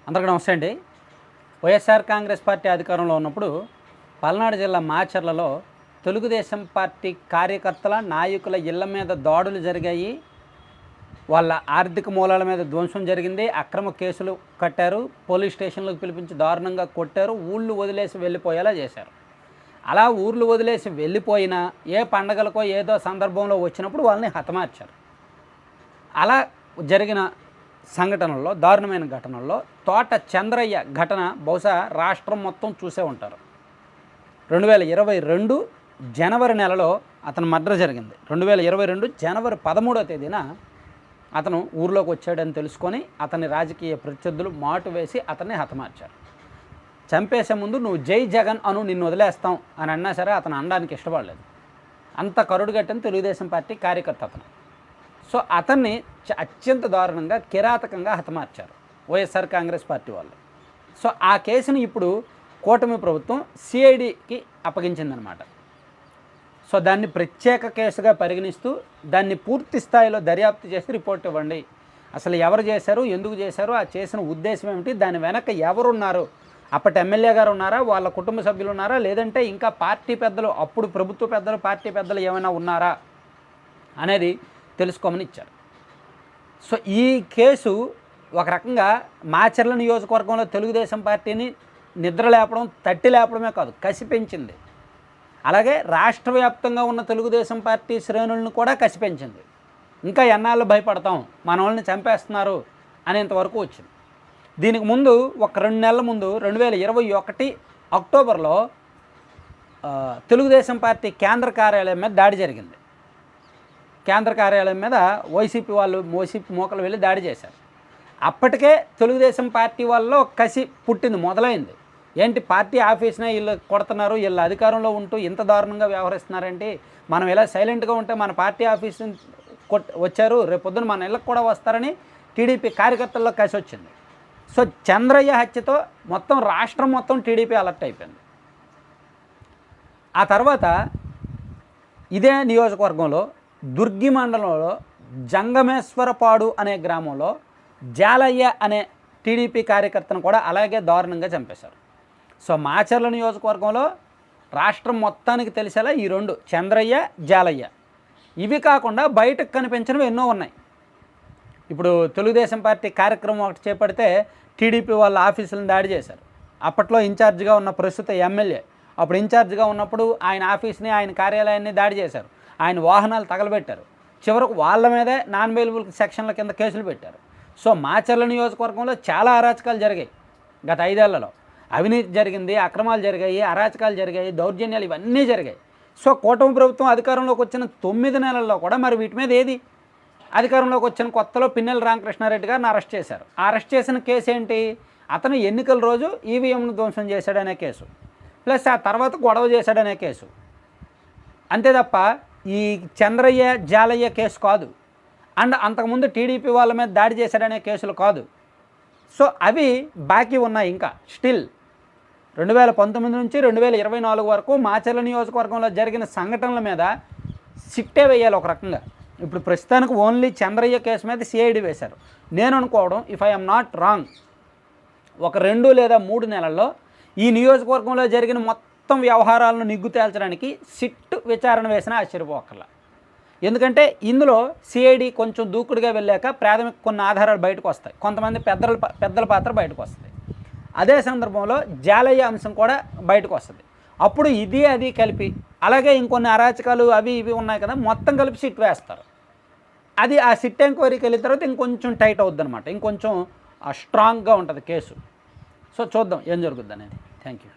అందరికీ నమస్తే అండి. వైఎస్ఆర్ కాంగ్రెస్ పార్టీ అధికారంలో ఉన్నప్పుడు పల్నాడు జిల్లా మాచర్లలో తెలుగుదేశం పార్టీ కార్యకర్తల నాయకుల ఇళ్ల మీద దాడులు జరిగాయి. వాళ్ళ ఆర్థిక మూలాల మీద ధ్వంసం జరిగింది. అక్రమ కేసులు కట్టారు. పోలీస్ స్టేషన్లకు పిలిపించి దారుణంగా కొట్టారు. ఊళ్ళు వదిలేసి వెళ్ళిపోయేలా చేశారు. అలా ఊర్లు వదిలేసి వెళ్ళిపోయినా ఏ పండగలకో ఏదో సందర్భంలో వచ్చినప్పుడు వాళ్ళని హతమార్చారు. అలా జరిగిన సంఘటనల్లో, దారుణమైన ఘటనల్లో తోట చంద్రయ్య ఘటన బహుశా రాష్ట్రం మొత్తం చూసే ఉంటారు. 2022 జనవరి నెలలో అతను మర్డర్ జరిగింది. 2022 జనవరి 13వ తేదీన అతను ఊర్లోకి వచ్చాడని తెలుసుకొని అతని రాజకీయ ప్రత్యర్థులు మాటు వేసి అతన్ని హతమార్చారు. చంపేసే ముందు నువ్వు జై జగన్ అను, నిన్ను వదిలేస్తాం అని అన్నా సరే అతను అనడానికి ఇష్టపడలేదు. అంత కరుడుగట్టిన తెలుగుదేశం పార్టీ కార్యకర్త అతను. సో అతన్ని అత్యంత దారుణంగా, కిరాతకంగా హతమార్చారు వైఎస్ఆర్ కాంగ్రెస్ పార్టీ వాళ్ళు. సో ఆ కేసును ఇప్పుడు కూటమి ప్రభుత్వం సిఐడికి అప్పగించిందనమాట. సో దాన్ని ప్రత్యేక కేసుగా పరిగణిస్తూ దాన్ని పూర్తి స్థాయిలో దర్యాప్తు చేసి రిపోర్ట్ ఇవ్వండి. అసలు ఎవరు చేశారు, ఎందుకు చేశారు, ఆ చేసిన ఉద్దేశం ఏమిటి, దాని వెనక ఎవరున్నారు, అప్పటి ఎమ్మెల్యే గారు ఉన్నారా, వాళ్ళ కుటుంబ సభ్యులు ఉన్నారా, లేదంటే ఇంకా పార్టీ పెద్దలు, అప్పుడు ప్రభుత్వ పెద్దలు, పార్టీ పెద్దలు ఏమైనా ఉన్నారా అనేది తెలుసుకోమని ఇచ్చారు. సో ఈ కేసు ఒక రకంగా మాచర్ల నియోజకవర్గంలో తెలుగుదేశం పార్టీని నిద్ర లేపడం, తట్టి లేపడమే కాదు, కసి పెంచింది. అలాగే రాష్ట్ర వ్యాప్తంగా ఉన్న తెలుగుదేశం పార్టీ శ్రేణులను కూడా కసి పెంచింది. ఇంకా ఎన్నాళ్ళు భయపడతాం, మన వాళ్ళని చంపేస్తున్నారు అనేంతవరకు వచ్చింది. దీనికి ముందు ఒక 2 నెలల ముందు 2021 అక్టోబర్లో తెలుగుదేశం పార్టీ కేంద్ర కార్యాలయం మీద దాడి జరిగింది. కేంద్ర కార్యాలయం మీద వైసీపీ మోకలు వెళ్ళి దాడి చేశారు. అప్పటికే తెలుగుదేశం పార్టీ వాళ్ళలో కసి పుట్టింది, మొదలైంది. ఏంటి, పార్టీ ఆఫీస్నే వీళ్ళు కొడుతున్నారు, వీళ్ళు అధికారంలో ఉంటూ ఇంత దారుణంగా వ్యవహరిస్తున్నారేంటి, మనం ఇలా సైలెంట్గా ఉంటే మన పార్టీ ఆఫీస్ వచ్చారు, రేపు పొద్దున మన ఇళ్ళకు కూడా వస్తారని టీడీపీ కార్యకర్తల్లో కసి వచ్చింది. సో చంద్రయ్య హత్యతో మొత్తం రాష్ట్రం మొత్తం టీడీపీ అలర్ట్ అయిపోయింది. ఆ తర్వాత ఇదే నియోజకవర్గంలో దుర్గి మండలంలో జంగమేశ్వరపాడు అనే గ్రామంలో జాలయ్య అనే టీడీపీ కార్యకర్తను కూడా అలాగే దారుణంగా చంపేశారు. సో మాచర్ల నియోజకవర్గంలో రాష్ట్రం మొత్తానికి తెలిసేలా ఈ 2 చంద్రయ్య, జాలయ్య. ఇవి కాకుండా బయటకు కనిపించినవి ఎన్నో ఉన్నాయి. ఇప్పుడు తెలుగుదేశం పార్టీ కార్యక్రమం ఒకటి చేపడితే టీడీపీ వాళ్ళ ఆఫీసులను దాడి చేశారు. అప్పట్లో ఇన్ఛార్జిగా ఉన్న ప్రస్తుత ఎమ్మెల్యే అప్పుడు ఇన్ఛార్జిగా ఉన్నప్పుడు ఆయన ఆఫీస్ని, ఆయన కార్యాలయాన్ని దాడి చేశారు. ఆయన వాహనాలు తగలబెట్టారు. చివరకు వాళ్ళ మీదే నాన్ అవైలబుల్ సెక్షన్ల కింద కేసులు పెట్టారు. సో మాచర్ల నియోజకవర్గంలో చాలా అరాచకాలు జరిగాయి. గత 5 ఏళ్లలో అవినీతి జరిగింది, అక్రమాలు జరిగాయి, అరాచకాలు జరిగాయి, దౌర్జన్యాలు ఇవన్నీ జరిగాయి. సో కూటమి ప్రభుత్వం అధికారంలోకి వచ్చిన 9 నెలల్లో కూడా మరి వీటి మీద ఏది? అధికారంలోకి వచ్చిన కొత్తలో పిన్నెల రామకృష్ణారెడ్డి గారిని అరెస్ట్ చేశారు. ఆ అరెస్ట్ చేసిన కేసు ఏంటి? అతను ఎన్నికల రోజు ఈవీఎంను ధ్వంసం చేశాడనే కేసు, ప్లస్ ఆ తర్వాత గొడవ చేశాడనే కేసు. అంతే తప్ప ఈ చంద్రయ్య, జాలయ్య కేసు కాదు. అండ్ అంతకుముందు టీడీపీ వాళ్ళ మీద దాడి చేశాడనే కేసులు కాదు. సో అవి బాకీ ఉన్నాయి. ఇంకా స్టిల్ 2019 నుంచి 2024 వరకు మాచర్ల నియోజకవర్గంలో జరిగిన సంఘటనల మీద సిట్టే వేయాలి ఒక రకంగా. ఇప్పుడు ప్రస్తుతానికి ఓన్లీ చంద్రయ్య కేసు మీద సిఐడి వేశారు. నేను అనుకోవడం, if I M not wrong, ఒక 2 లేదా 3 నెలల్లో ఈ నియోజకవర్గంలో జరిగిన మొత్తం వ్యవహారాలను నిగ్గు తేల్చడానికి సిట్ విచారణ వేసినా ఆశ్చర్యపోకర్లా. ఎందుకంటే ఇందులో సిఐడి కొంచెం దూకుడుగా వెళ్ళాక ప్రాథమిక కొన్ని ఆధారాలు బయటకు వస్తాయి, కొంతమంది పెద్దల పాత్ర బయటకు వస్తుంది. అదే సందర్భంలో జాలయ్య అంశం కూడా బయటకు వస్తుంది. అప్పుడు ఇది అది కలిపి, అలాగే ఇంకొన్ని అరాచకాలు అవి ఇవి ఉన్నాయి కదా, మొత్తం కలిపి సిట్ వేస్తారు. అది ఆ సిట్ ఎంక్వైరీకి వెళ్ళిన తర్వాత ఇంకొంచెం టైట్ అవుద్ది అనమాట, ఇంకొంచెం స్ట్రాంగ్గా ఉంటుంది కేసు. సో చూద్దాం ఏం జరుగుద్ది అనేది. Thank you.